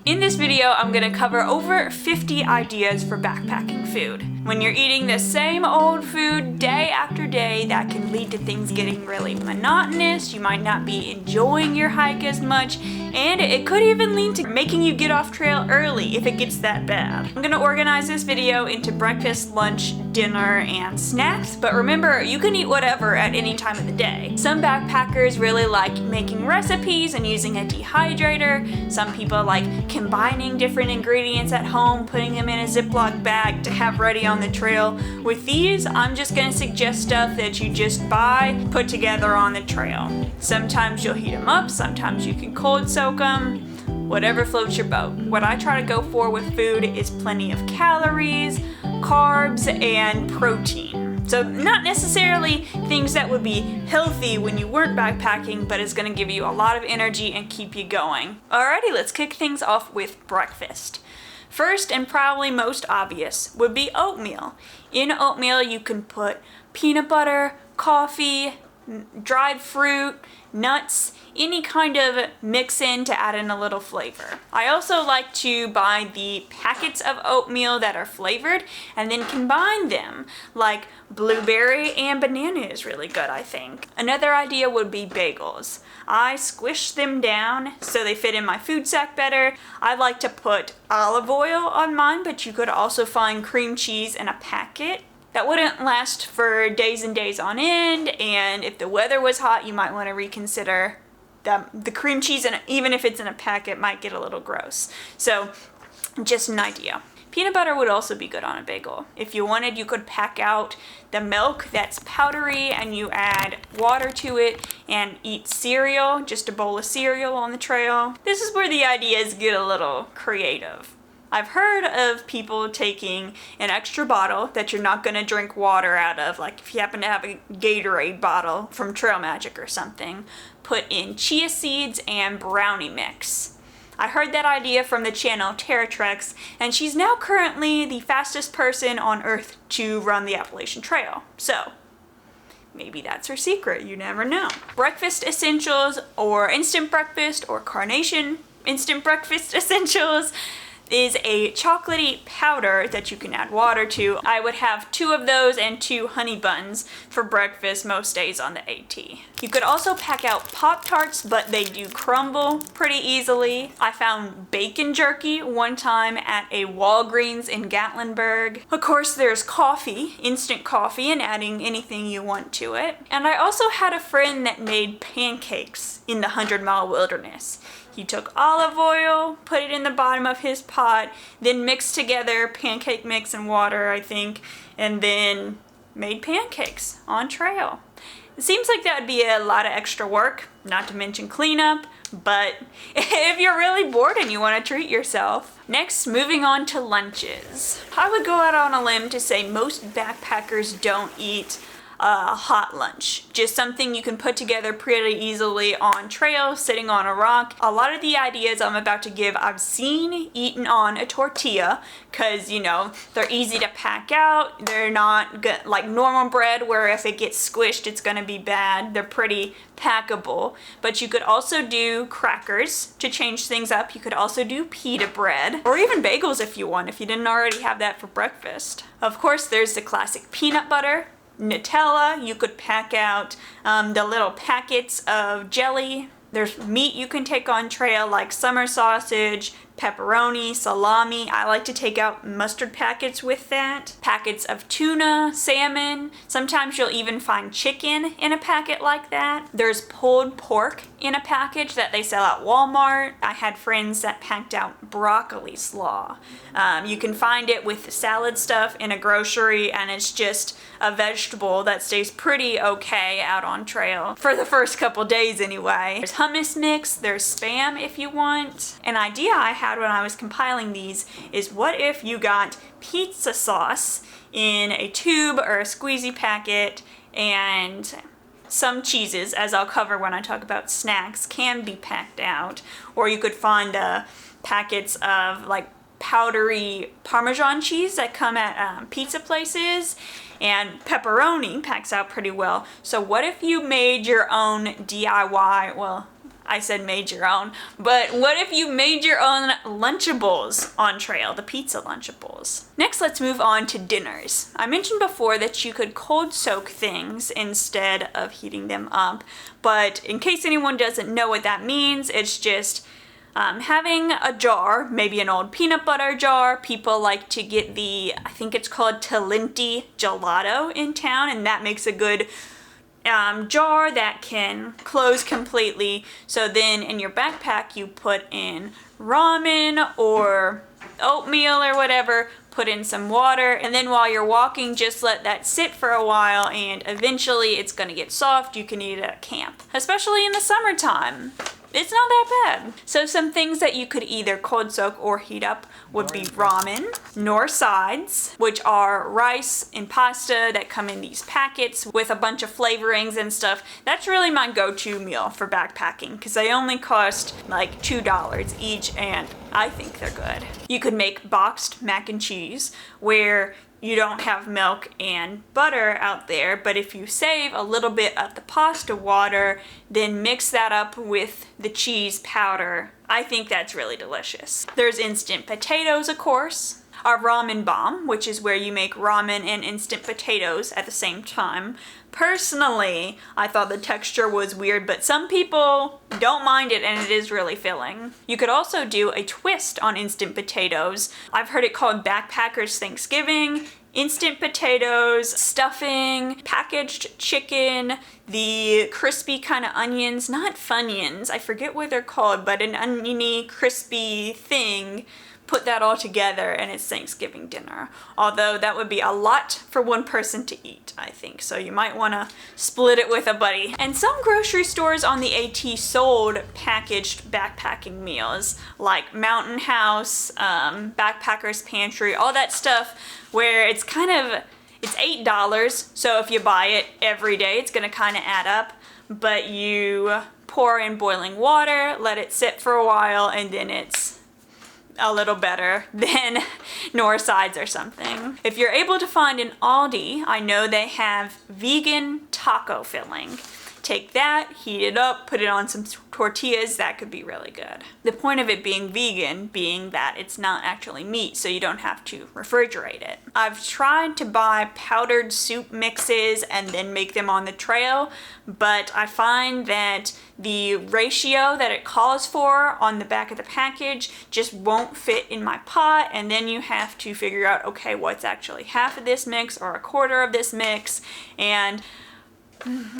In this video, I'm gonna cover over 50 ideas for backpacking food. When you're eating the same old food day after day, that can lead to things getting really monotonous. You might not be enjoying your hike as much, and it could even lead to making you get off trail early if it gets that bad. I'm gonna organize this video into breakfast, lunch, dinner, and snacks, but remember, you can eat whatever at any time of the day. Some backpackers really like making recipes and using a dehydrator. Some people like combining different ingredients at home, putting them in a Ziploc bag to have ready on the trail. With these, I'm just gonna suggest stuff that you just buy, put together on the trail. Sometimes you'll heat them up, sometimes you can cold soak them, whatever floats your boat. What I try to go for with food is plenty of calories, carbs, and protein. So not necessarily things that would be healthy when you weren't backpacking, but it's gonna give you a lot of energy and keep you going. Alrighty, let's kick things off with breakfast. First, and probably most obvious, would be oatmeal. In oatmeal, you can put peanut butter, coffee, dried fruit, nuts, any kind of mix in to add in a little flavor. I also like to buy the packets of oatmeal that are flavored and then combine them, like blueberry and banana is really good, I think. Another idea would be bagels. I squish them down so they fit in my food sack better. I like to put olive oil on mine, but you could also find cream cheese in a packet. That wouldn't last for days and days on end, and if the weather was hot, you might want to reconsider the cream cheese, and even if it's in a packet, might get a little gross. So, just an idea. Peanut butter would also be good on a bagel. If you wanted, you could pack out the milk that's powdery and you add water to it and eat cereal, just a bowl of cereal on the trail. This is where the ideas get a little creative. I've heard of people taking an extra bottle that you're not going to drink water out of, like if you happen to have a Gatorade bottle from Trail Magic or something, put in chia seeds and brownie mix. I heard that idea from the channel TerraTrex, and she's now currently the fastest person on Earth to run the Appalachian Trail. So, maybe that's her secret, you never know. Breakfast essentials, or instant breakfast, or carnation instant breakfast essentials, is a chocolatey powder that you can add water to. I would have 2 of those and 2 honey buns for breakfast most days on the AT. You could also pack out Pop-Tarts, but they do crumble pretty easily. I found bacon jerky one time at a Walgreens in Gatlinburg. Of course, there's coffee, instant coffee, and adding anything you want to it. And I also had a friend that made pancakes in the 100-mile wilderness. He took olive oil, put it in the bottom of his pot, then mixed together pancake mix and water, I think, and then made pancakes on trail. It seems like that would be a lot of extra work, not to mention cleanup, but if you're really bored and you want to treat yourself. Next, moving on to lunches. I would go out on a limb to say most backpackers don't eat a hot lunch. Just something you can put together pretty easily on trail, sitting on a rock. A lot of the ideas I'm about to give, I've seen eaten on a tortilla, because, you know, they're easy to pack out. They're not like normal bread where if it gets squished, it's gonna be bad. They're pretty packable. But you could also do crackers to change things up. You could also do pita bread, or even bagels if you want, if you didn't already have that for breakfast. Of course, there's the classic peanut butter, Nutella. You could pack out the little packets of jelly. There's meat you can take on trail, like summer sausage, pepperoni, salami. I like to take out mustard packets with that. Packets of tuna, salmon. Sometimes you'll even find chicken in a packet like that. There's pulled pork in a package that they sell at Walmart. I had friends that packed out broccoli slaw. You can find it with the salad stuff in a grocery, and it's just a vegetable that stays pretty okay out on trail for the first couple days anyway. There's hummus mix, there's Spam if you want. An idea I had when I was compiling these is, what if you got pizza sauce in a tube or a squeezy packet, and some cheeses, as I'll cover when I talk about snacks, can be packed out. Or you could find packets of like powdery Parmesan cheese that come at pizza places, and pepperoni packs out pretty well. So what if you made your own DIY, well, I said made your own, but what if you made your own Lunchables on trail, the pizza Lunchables? Next, let's move on to dinners. I mentioned before that you could cold soak things instead of heating them up, but in case anyone doesn't know what that means, it's just having a jar, maybe an old peanut butter jar. People like to get I think it's called Talenti gelato in town, and that makes a good jar that can close completely. So then in your backpack you put in ramen or oatmeal or whatever, put in some water, and then while you're walking just let that sit for a while, and eventually it's gonna get soft. You can eat it at camp, especially in the summertime. It's not that bad. So some things that you could either cold soak or heat up would be ramen, nor sides, which are rice and pasta that come in these packets with a bunch of flavorings and stuff. That's really my go-to meal for backpacking because they only cost like $2 each, and I think they're good. You could make boxed mac and cheese where you don't have milk and butter out there, but if you save a little bit of the pasta water, then mix that up with the cheese powder, I think that's really delicious. There's instant potatoes, of course. Our ramen bomb, which is where you make ramen and instant potatoes at the same time. Personally, I thought the texture was weird, but some people don't mind it, and it is really filling. You could also do a twist on instant potatoes. I've heard it called Backpackers Thanksgiving. Instant potatoes, stuffing, packaged chicken, the crispy kind of onions, not Funyuns, I forget what they're called, but an oniony crispy thing. Put that all together and it's Thanksgiving dinner. Although that would be a lot for one person to eat, I think. So you might want to split it with a buddy. And some grocery stores on the AT sold packaged backpacking meals like Mountain House, Backpacker's Pantry, all that stuff where it's it's $8. So if you buy it every day, it's going to kind of add up. But you pour in boiling water, let it sit for a while, and then it's a little better than nor sides or something. If you're able to find an Aldi, I know they have vegan taco filling. Take that, heat it up, put it on some tortillas, that could be really good. The point of it being vegan being that it's not actually meat, so you don't have to refrigerate it. I've tried to buy powdered soup mixes and then make them on the trail, but I find that the ratio that it calls for on the back of the package just won't fit in my pot, and then you have to figure out, okay, what's actually half of this mix or a quarter of this mix, and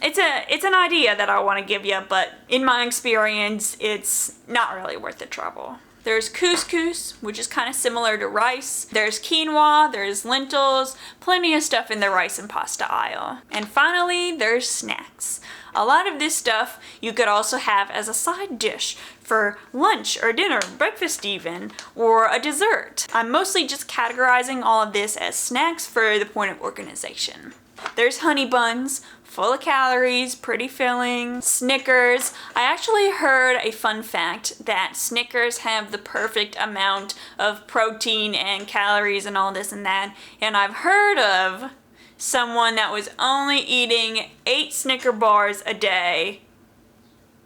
it's an idea that I want to give you, but in my experience, it's not really worth the trouble. There's couscous, which is kind of similar to rice. There's quinoa, there's lentils, plenty of stuff in the rice and pasta aisle. And finally, there's snacks. A lot of this stuff you could also have as a side dish for lunch or dinner, breakfast even, or a dessert. I'm mostly just categorizing all of this as snacks for the point of organization. There's honey buns, full of calories, pretty filling. Snickers. I actually heard a fun fact that Snickers have the perfect amount of protein and calories and all this and that. And I've heard of someone that was only eating 8 Snicker bars a day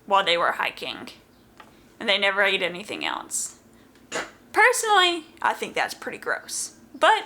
while they were hiking. And they never ate anything else. Personally, I think that's pretty gross. But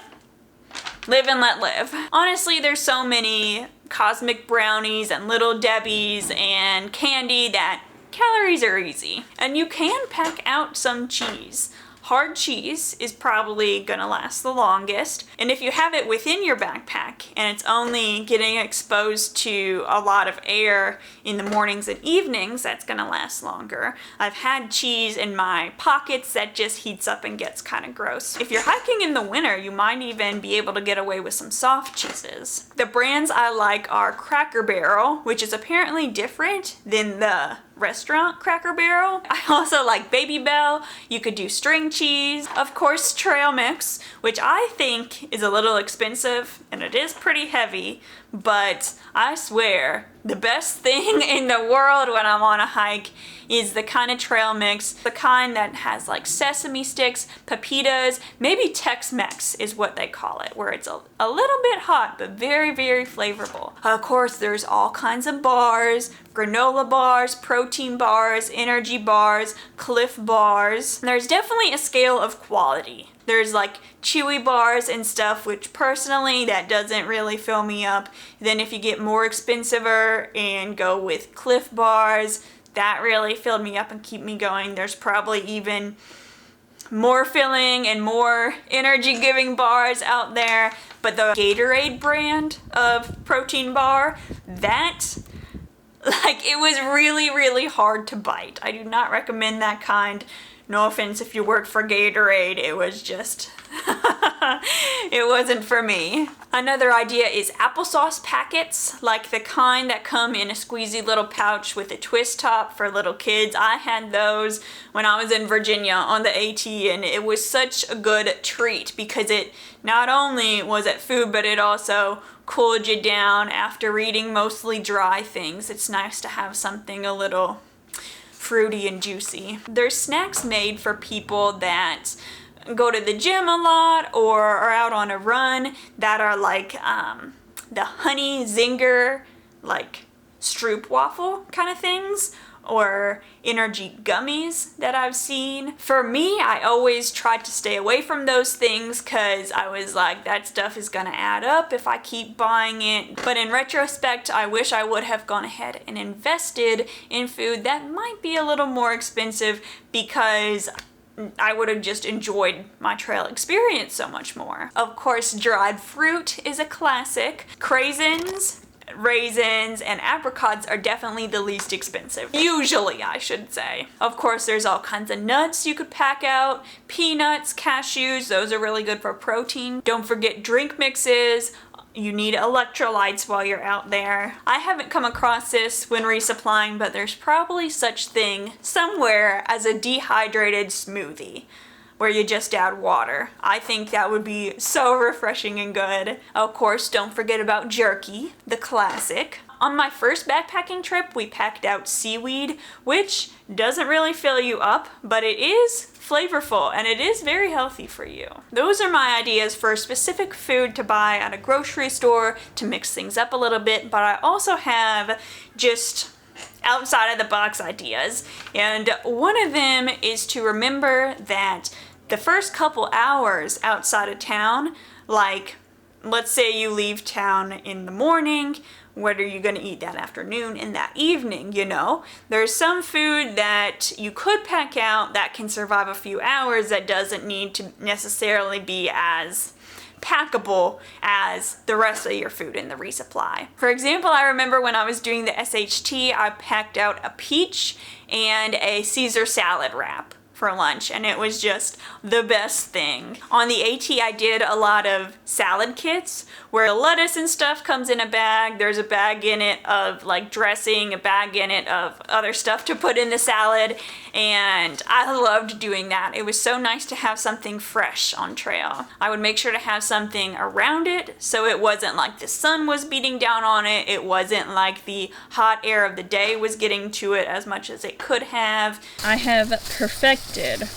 live and let live. Honestly, there's so many cosmic brownies and little Debbies and candy that calories are easy. And you can pack out some cheese. Hard cheese is probably gonna last the longest. And if you have it within your backpack and it's only getting exposed to a lot of air in the mornings and evenings, that's gonna last longer. I've had cheese in my pockets that just heats up and gets kind of gross. If you're hiking in the winter, you might even be able to get away with some soft cheeses. The brands I like are Cracker Barrel, which is apparently different than the restaurant Cracker Barrel. I also like Baby Bell. You could do string cheese. Of course, trail mix, which I think is a little expensive and it is pretty heavy, but I swear the best thing in the world when I'm on a hike is the kind of trail mix, the kind that has like sesame sticks, pepitas, maybe Tex-Mex is what they call it, where it's a little bit hot but very, very flavorful. Of course, there's all kinds of bars, granola bars, protein bars, energy bars, Cliff bars. There's definitely a scale of quality. There's like chewy bars and stuff, which personally that doesn't really fill me up. Then if you get more expensiver and go with Cliff bars, that really filled me up and keep me going. There's probably even more filling and more energy giving bars out there. But the Gatorade brand of protein bar, that, like, it was really, really hard to bite. I do not recommend that kind. No offense if you work for Gatorade, it was just, it wasn't for me. Another idea is applesauce packets, like the kind that come in a squeezy little pouch with a twist top for little kids. I had those when I was in Virginia on the AT, and it was such a good treat because it not only was it food, but it also cooled you down after eating mostly dry things. It's nice to have something a little fruity and juicy. There's snacks made for people that go to the gym a lot or are out on a run that are like the honey zinger, like stroop waffle kind of things, or energy gummies that I've seen. For me, I always tried to stay away from those things because I was like, that stuff is gonna add up if I keep buying it. But in retrospect, I wish I would have gone ahead and invested in food that might be a little more expensive, because I would have just enjoyed my trail experience so much more. Of course, dried fruit is a classic. Craisins, raisins, and apricots are definitely the least expensive. Usually, I should say. Of course, there's all kinds of nuts you could pack out. Peanuts, cashews, those are really good for protein. Don't forget drink mixes. You need electrolytes while you're out there. I haven't come across this when resupplying, but there's probably such thing somewhere as a dehydrated smoothie, where you just add water. I think that would be so refreshing and good. Of course, don't forget about jerky, the classic. On my first backpacking trip, we packed out seaweed, which doesn't really fill you up, but it is flavorful and it is very healthy for you. Those are my ideas for specific food to buy at a grocery store to mix things up a little bit, but I also have just outside of the box ideas. And one of them is to remember that the first couple hours outside of town, like let's say you leave town in the morning, what are you going to eat that afternoon and that evening, you know? There's some food that you could pack out that can survive a few hours that doesn't need to necessarily be as packable as the rest of your food in the resupply. For example, I remember when I was doing the SHT, I packed out a peach and a Caesar salad wrap for lunch, and it was just the best thing. On the AT, I did a lot of salad kits where the lettuce and stuff comes in a bag. There's a bag in it of like dressing, a bag in it of other stuff to put in the salad, and I loved doing that. It was so nice to have something fresh on trail. I would make sure to have something around it so it wasn't like the sun was beating down on it. It wasn't like the hot air of the day was getting to it as much as it could have. I have perfected,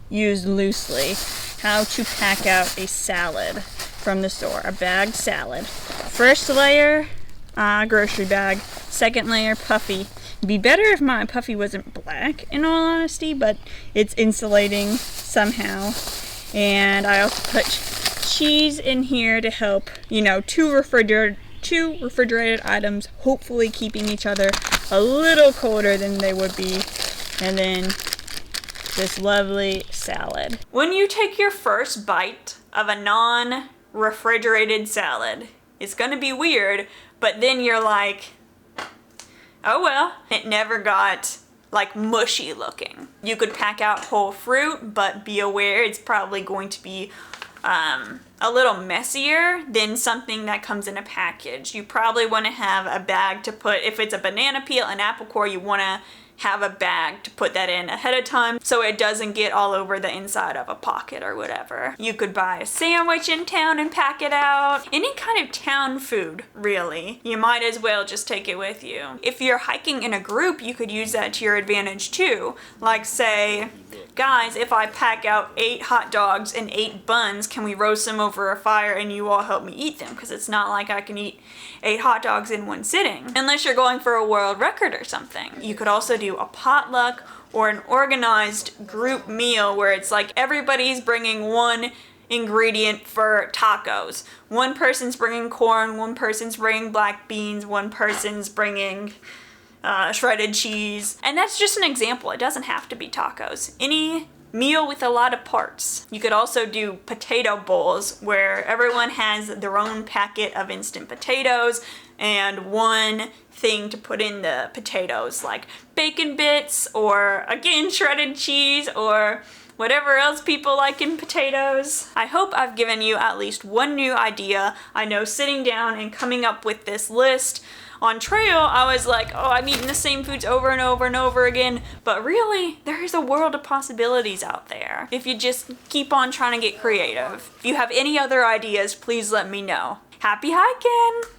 used loosely, how to pack out a salad from the store, a bagged salad. First layer, grocery bag. Second layer, puffy. It'd be better if my puffy wasn't black, in all honesty, but it's insulating somehow. And I also put cheese in here to help, you know, two refrigerated items, hopefully keeping each other a little colder than they would be. And then this lovely salad. When you take your first bite of a non-refrigerated salad, it's gonna be weird, but then you're like, oh well, it never got like mushy looking. You could pack out whole fruit, but be aware it's probably going to be a little messier than something that comes in a package. You probably want to have a bag to put, if it's a banana peel, an apple core, you want to have a bag to put that in ahead of time so it doesn't get all over the inside of a pocket or whatever. You could buy a sandwich in town and pack it out. Any kind of town food, really. You might as well just take it with you. If you're hiking in a group, you could use that to your advantage too. Like say, guys, if I pack out 8 hot dogs and 8 buns, can we roast them over a fire and you all help me eat them? Because it's not like I can eat 8 hot dogs in one sitting. Unless you're going for a world record or something. You could also do a potluck or an organized group meal where it's like everybody's bringing one ingredient for tacos. One person's bringing corn, one person's bringing black beans, one person's bringing shredded cheese. And that's just an example. It doesn't have to be tacos. Any meal with a lot of parts. You could also do potato bowls where everyone has their own packet of instant potatoes and one thing to put in the potatoes, like bacon bits or again shredded cheese or whatever else people like in potatoes. I hope I've given you at least one new idea. I know sitting down and coming up with this list on trail, I was like, oh, I'm eating the same foods over and over and over again. But really, there is a world of possibilities out there if you just keep on trying to get creative. If you have any other ideas, please let me know. Happy hiking!